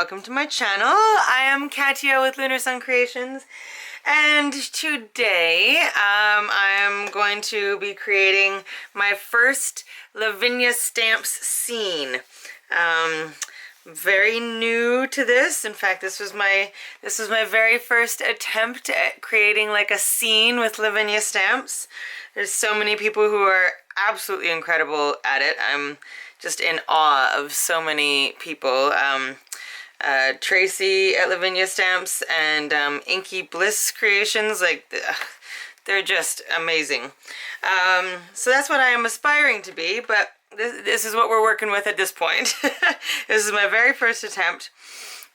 welcome to my channel. I am Katia with Lunar Sun Creations, and today I am going to be creating my first Lavinia Stamps scene. Very new to this. In fact, this was my very first attempt at creating like a scene with Lavinia Stamps. There's so many people who are absolutely incredible at it. I'm just in awe of so many people. Tracy at Lavinia Stamps and Inky Bliss Creations, like they're just amazing. So that's what I am aspiring to be, but this is what we're working with at this point. This is my very first attempt,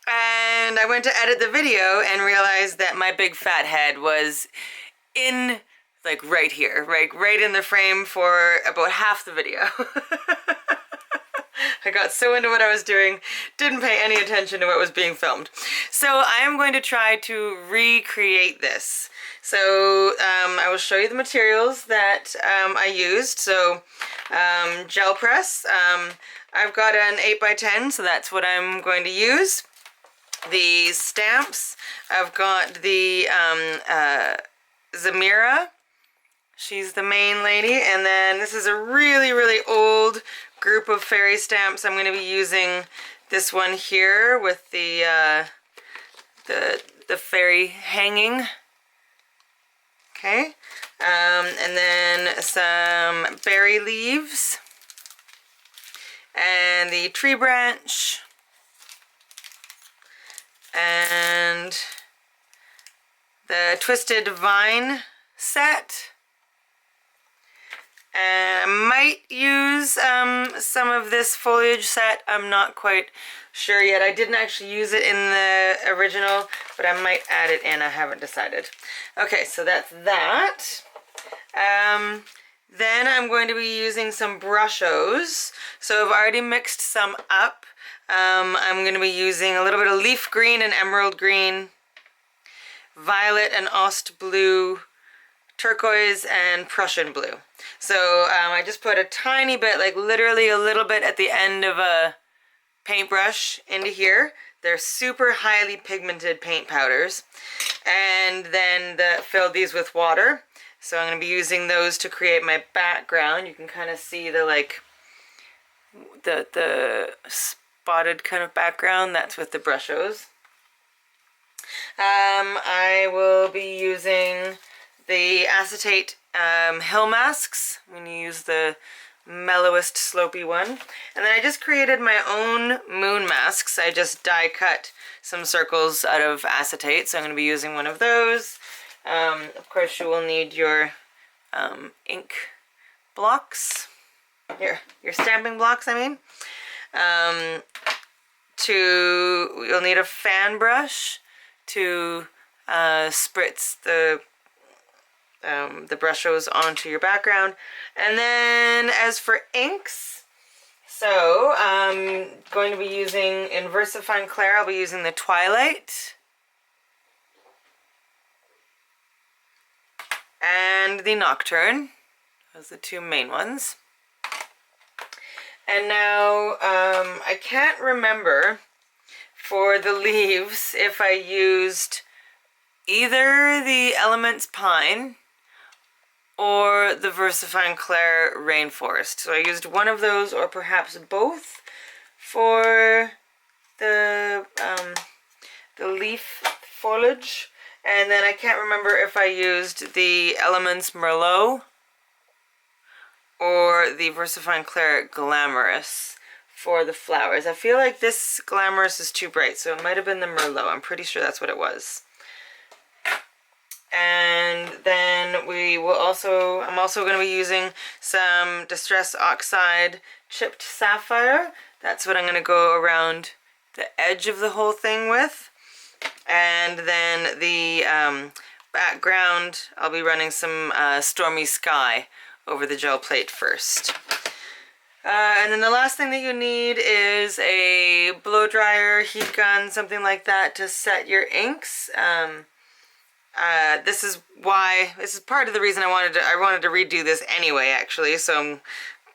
and I went to edit the video and realized that my big fat head was in like right here, right in the frame for about half the video. I got so into what I was doing, didn't pay any attention to what was being filmed. So I am going to try to recreate this. So I will show you the materials that I used. So gel press, I've got an 8x10, so that's what I'm going to use. The stamps, I've got the Zamira. She's the main lady, and then this is a really, really old group of fairy stamps. I'm going to be using this one here with the fairy hanging. Okay, and then some berry leaves, and the tree branch, and the twisted vine set. And I might use some of this foliage set. I'm not quite sure yet. I didn't actually use it in the original, but I might add it in. I haven't decided. Okay, so that's that. Then I'm going to be using some brushos. So I've already mixed some up. I'm going to be using a little bit of leaf green and emerald green, violet and Ost blue, turquoise, and Prussian blue. So I just put a tiny bit, like literally a little bit at the end of a paintbrush into here. They're super highly pigmented paint powders. And then filled these with water. So I'm going to be using those to create my background. You can kind of see the like the spotted kind of background. That's with the brushos. I will be using the acetate hill masks. I'm going to use the mellowest slopey one. And then I just created my own moon masks. I just die cut some circles out of acetate, so I'm going to be using one of those. Of course, you will need your ink blocks, your stamping blocks, I mean. You'll need a fan brush to spritz the brushos onto your background. And then as for inks, so I'm going to be using, in VersaFine Clair, I'll be using the Twilight and the Nocturne. Those are the two main ones. And now I can't remember for the leaves if I used either the Elements Pine or the VersaFine Clair Rainforest. So I used one of those, or perhaps both, for the leaf foliage. And then I can't remember if I used the Elements Merlot or the VersaFine Clair Glamorous for the flowers. I feel like this Glamorous is too bright, so it might have been the Merlot. I'm pretty sure that's what it was. And then I'm also going to be using some Distress Oxide Chipped Sapphire. That's what I'm going to go around the edge of the whole thing with. And then the background, I'll be running some Stormy Sky over the gel plate first. And then the last thing that you need is a blow dryer, heat gun, something like that to set your inks. This is part of the reason I wanted to redo this anyway, actually, so I'm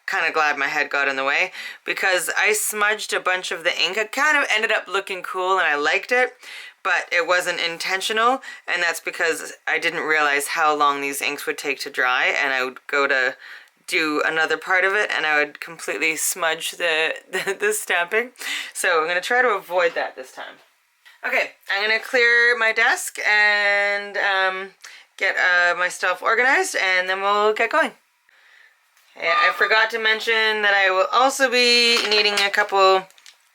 kind of glad my head got in the way because I smudged a bunch of the ink. It kind of ended up looking cool and I liked it, but it wasn't intentional, and that's because I didn't realize how long these inks would take to dry, and I would go to do another part of it and I would completely smudge the stamping. So I'm going to try to avoid that this time. Okay, I'm going to clear my desk and get my stuff organized, and then we'll get going. Okay, I forgot to mention that I will also be needing a couple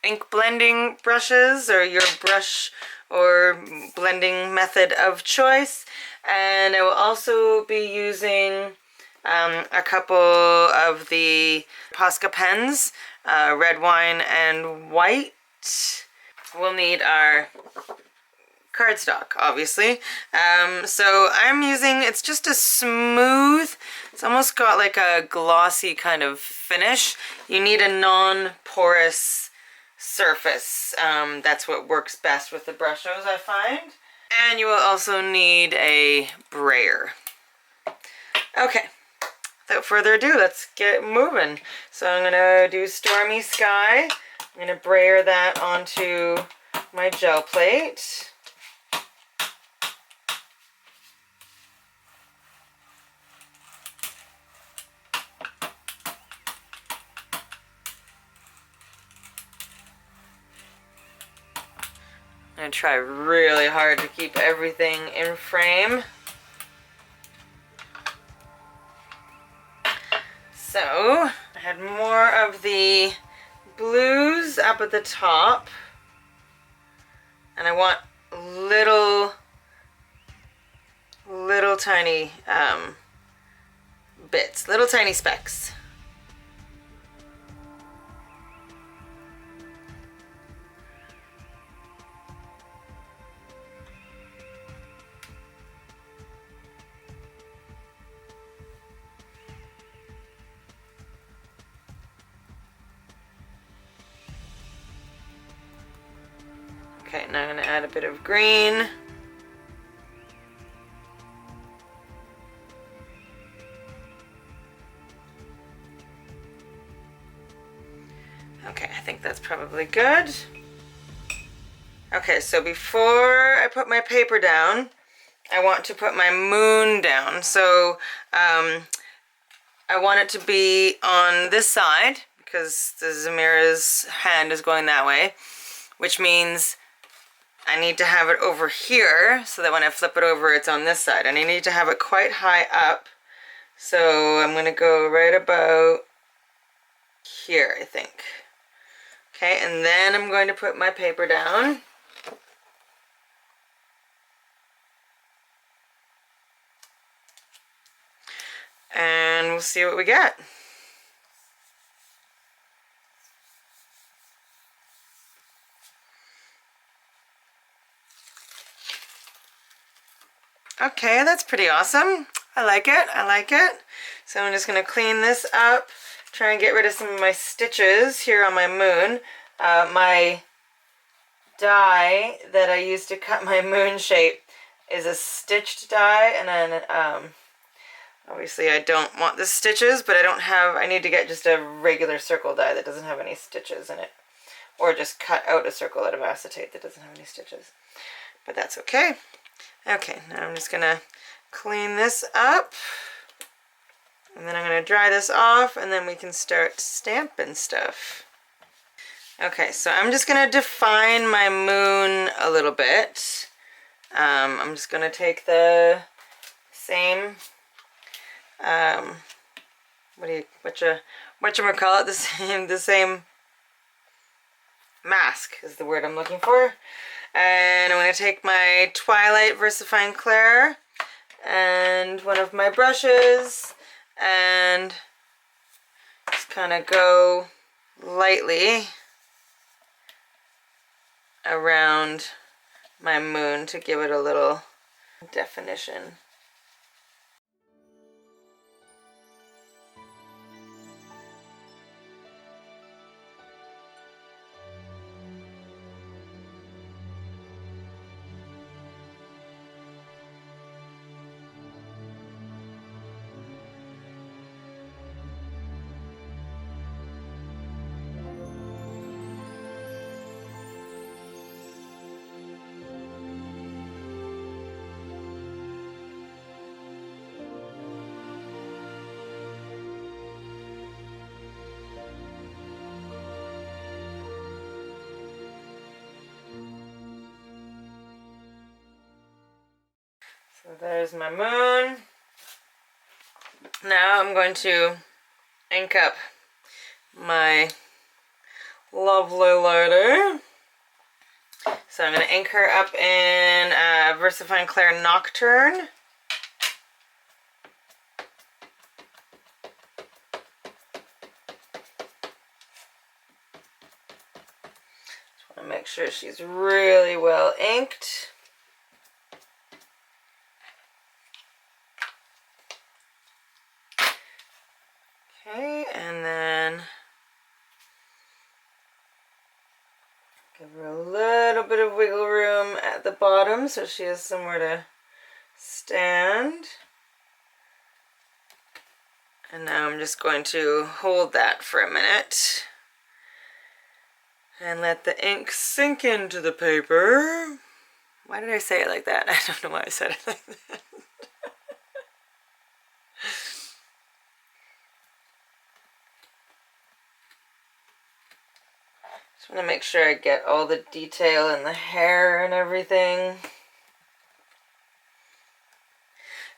ink blending brushes, or your brush or blending method of choice, and I will also be using a couple of the Posca pens, red wine and white. We'll need our cardstock, obviously. So I'm using, it's just a smooth, it's almost got like a glossy kind of finish. You need a non-porous surface. That's what works best with the brushos, I find. And you will also need a brayer. Okay. Without further ado, let's get moving. So I'm going to do Stormy Sky. I'm going to brayer that onto my gel plate. I'm going to try really hard to keep everything in frame. So, I had more of the blues up at the top, and I want little tiny bits, little tiny specks. Okay, now I'm going to add a bit of green. Okay, I think that's probably good. Okay, so before I put my paper down, I want to put my moon down. So I want it to be on this side because the Zamira's hand is going that way, which means I need to have it over here so that when I flip it over, it's on this side. And I need to have it quite high up. So I'm going to go right about here, I think. Okay, and then I'm going to put my paper down. And we'll see what we get. Okay, that's pretty awesome. I like it. I like it. So I'm just going to clean this up, try and get rid of some of my stitches here on my moon. My die that I used to cut my moon shape is a stitched die, and then obviously I don't want the stitches, but I need to get just a regular circle die that doesn't have any stitches in it, or just cut out a circle out of acetate that doesn't have any stitches, but that's okay. Okay, now I'm just gonna clean this up, and then I'm gonna dry this off, and then we can start stamping stuff. Okay, so I'm just gonna define my moon a little bit. I'm just gonna take the same whatchamacallit, the same mask is the word I'm looking for. And I'm going to take my Twilight VersaFine Clair and one of my brushes and just kind of go lightly around my moon to give it a little definition. So there's my moon. Now I'm going to ink up my lovely lady. So I'm going to ink her up in VersaFine Clair Nocturne. Just want to make sure she's really well inked. Okay, and then give her a little bit of wiggle room at the bottom so she has somewhere to stand. And now I'm just going to hold that for a minute and let the ink sink into the paper. Why did I say it like that? I don't know why I said it like that. Just want to make sure I get all the detail in the hair and everything.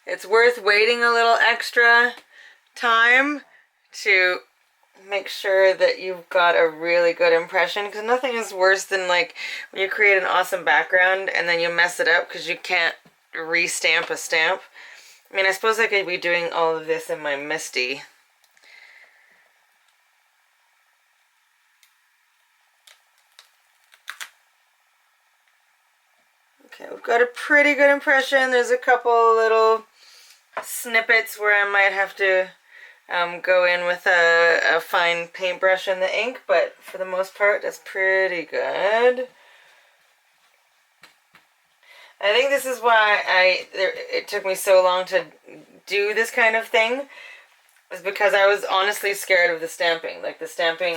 It's worth waiting a little extra time to make sure that you've got a really good impression, because nothing is worse than like when you create an awesome background and then you mess it up because you can't re-stamp a stamp. I mean, I suppose I could be doing all of this in my Misty. Okay, we've got a pretty good impression. There's a couple little snippets where I might have to go in with a fine paintbrush in the ink, but for the most part, that's pretty good. I think this is why it took me so long to do this kind of thing, is because I was honestly scared of the stamping. Like the stamping,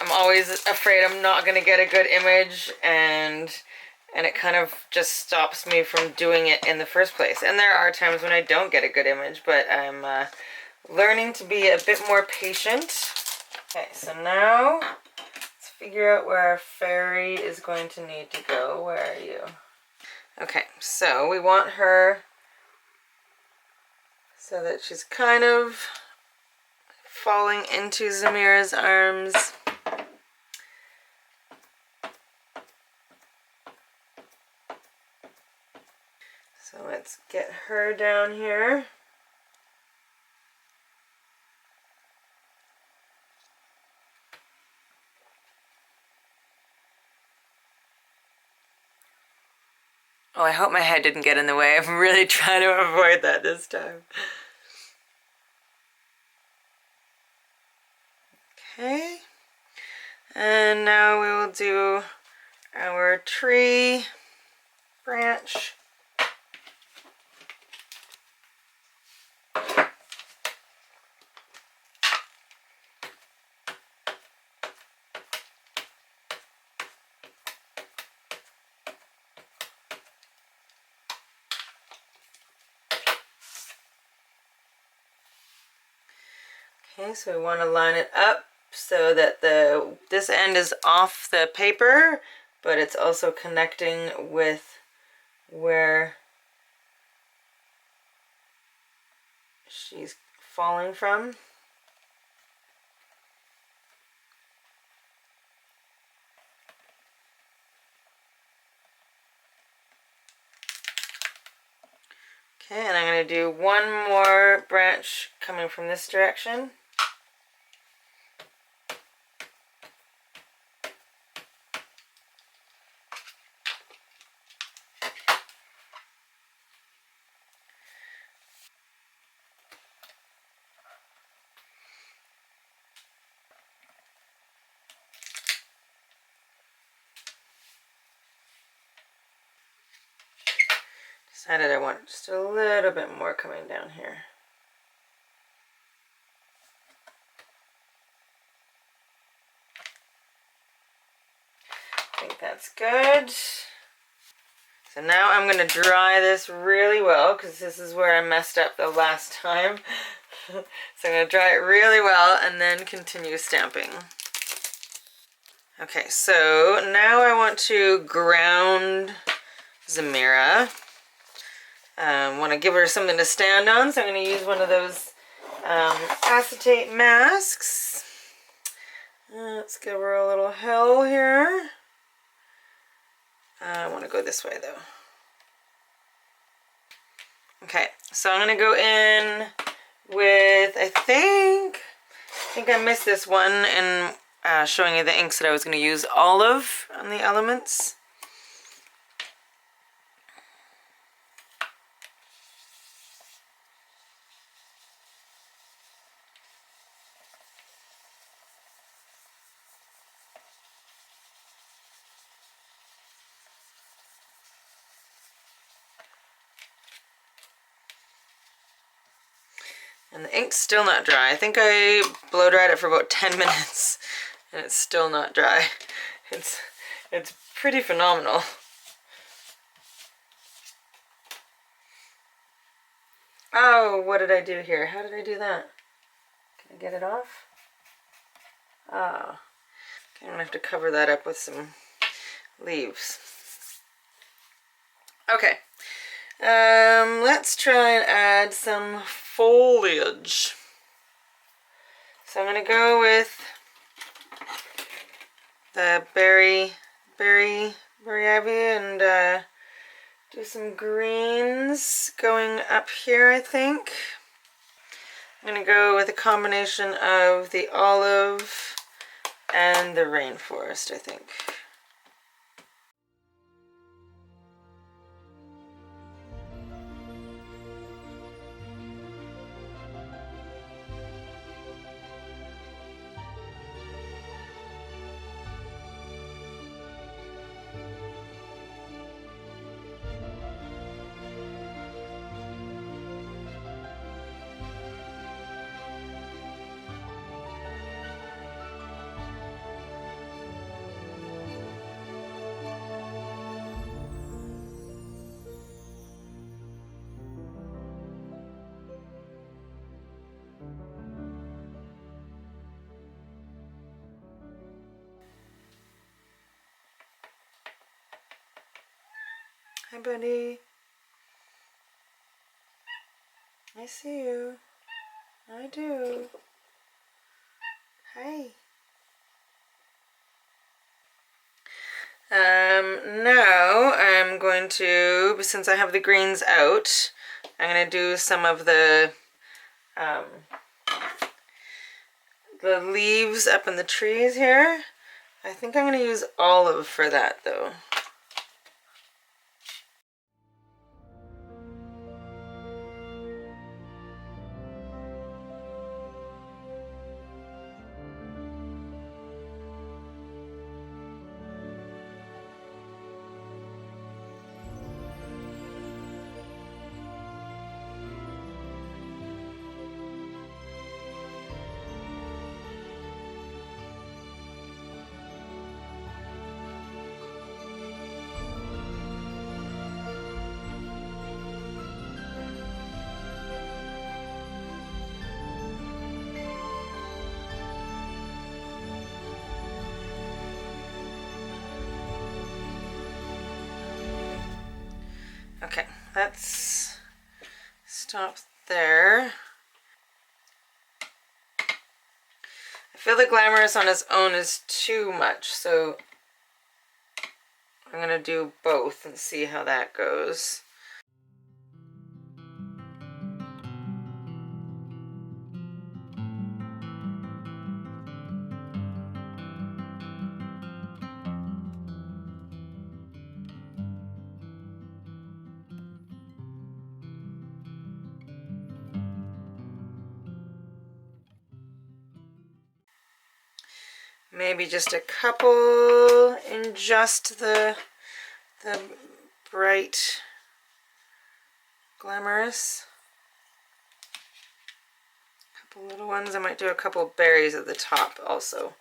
I'm always afraid I'm not going to get a good image, and it kind of just stops me from doing it in the first place. And there are times when I don't get a good image, but I'm learning to be a bit more patient. Okay, so now let's figure out where our fairy is going to need to go. Where are you? Okay, so we want her so that she's kind of falling into Zamira's arms. So let's get her down here. Oh, I hope my head didn't get in the way. I'm really trying to avoid that this time. Okay. And now we will do our tree branch. Okay, so we want to line it up so that this end is off the paper, but it's also connecting with where she's falling from. Okay, and I'm going to do one more branch coming from this direction. Decided I want just a little bit more coming down here. I think that's good. So now I'm going to dry this really well, because this is where I messed up the last time. So I'm going to dry it really well and then continue stamping. Okay, so now I want to ground Zamira. Want to give her something to stand on, so I'm going to use one of those acetate masks. Let's give her a little hill here. I want to go this way though. Okay, so I'm going to go in with, I think I missed this one in showing you the inks that I was going to use. Olive on the elements. And the ink's still not dry. I think I blow dried it for about 10 minutes and it's still not dry. It's pretty phenomenal. Oh, what did I do here? How did I do that? Can I get it off? Oh. Okay, I'm gonna have to cover that up with some leaves. Okay. Let's try and add some foliage. So I'm gonna go with the berry ivy and do some greens going up here, I think. I'm gonna go with a combination of the olive and the rainforest, I think. Hi, buddy. I see you. I do. Hi. Now I'm going to, since I have the greens out, I'm going to do some of the leaves up in the trees here. I think I'm going to use olive for that though. Okay, let's stop there. I feel the glamorous on its own is too much, so I'm gonna do both and see how that goes. Maybe just a couple in just the bright glamorous. A couple little ones. I might do a couple berries at the top also.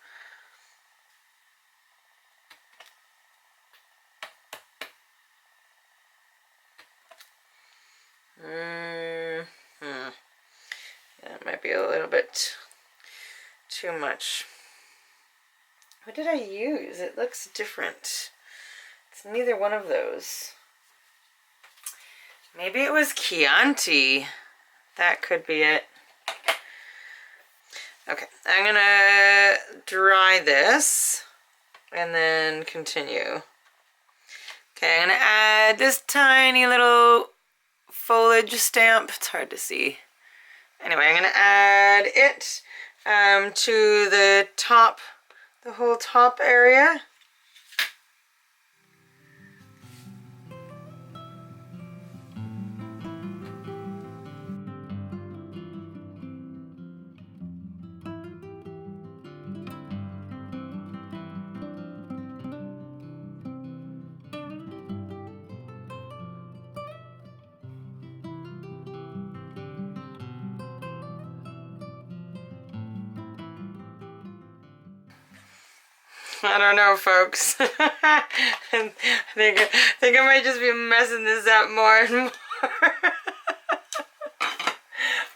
Yeah, it might be a little bit too much. What did I use? It looks different. It's neither one of those. Maybe it was Chianti. That could be it. Okay, I'm gonna dry this and then continue. Okay, I'm gonna add this tiny little foliage stamp. It's hard to see. Anyway, I'm gonna add it to the top, the whole top area. I don't know, folks. I think I might just be messing this up more and more.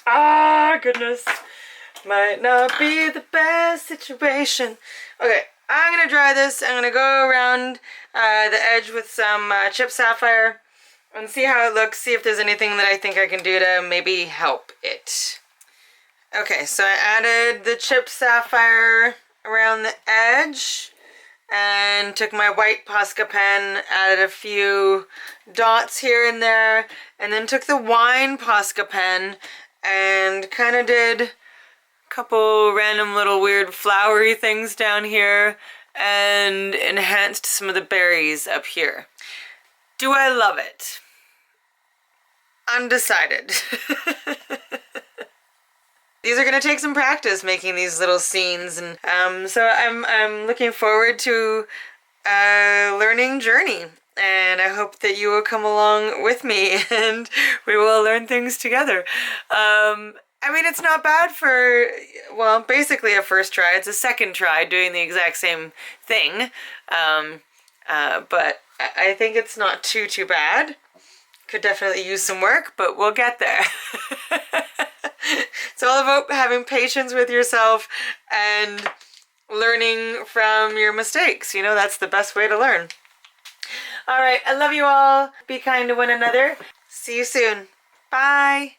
Ah, goodness. Might not be the best situation. Okay, I'm gonna dry this. I'm gonna go around the edge with some chipped sapphire and see how it looks, see if there's anything that I think I can do to maybe help it. Okay, so I added the chipped sapphire around the edge and took my white Posca pen, added a few dots here and there, and then took the wine Posca pen and kind of did a couple random little weird flowery things down here and enhanced some of the berries up here. Do I love it? Undecided. These are going to take some practice making these little scenes, and so I'm looking forward to a learning journey, and I hope that you will come along with me and we will learn things together. I mean, it's not bad for, well, basically a first try. It's a second try doing the exact same thing, but I think it's not too bad. Could definitely use some work, but we'll get there. It's all about having patience with yourself and learning from your mistakes. You know, that's the best way to learn. All right, I love you all. Be kind to one another. See you soon. Bye.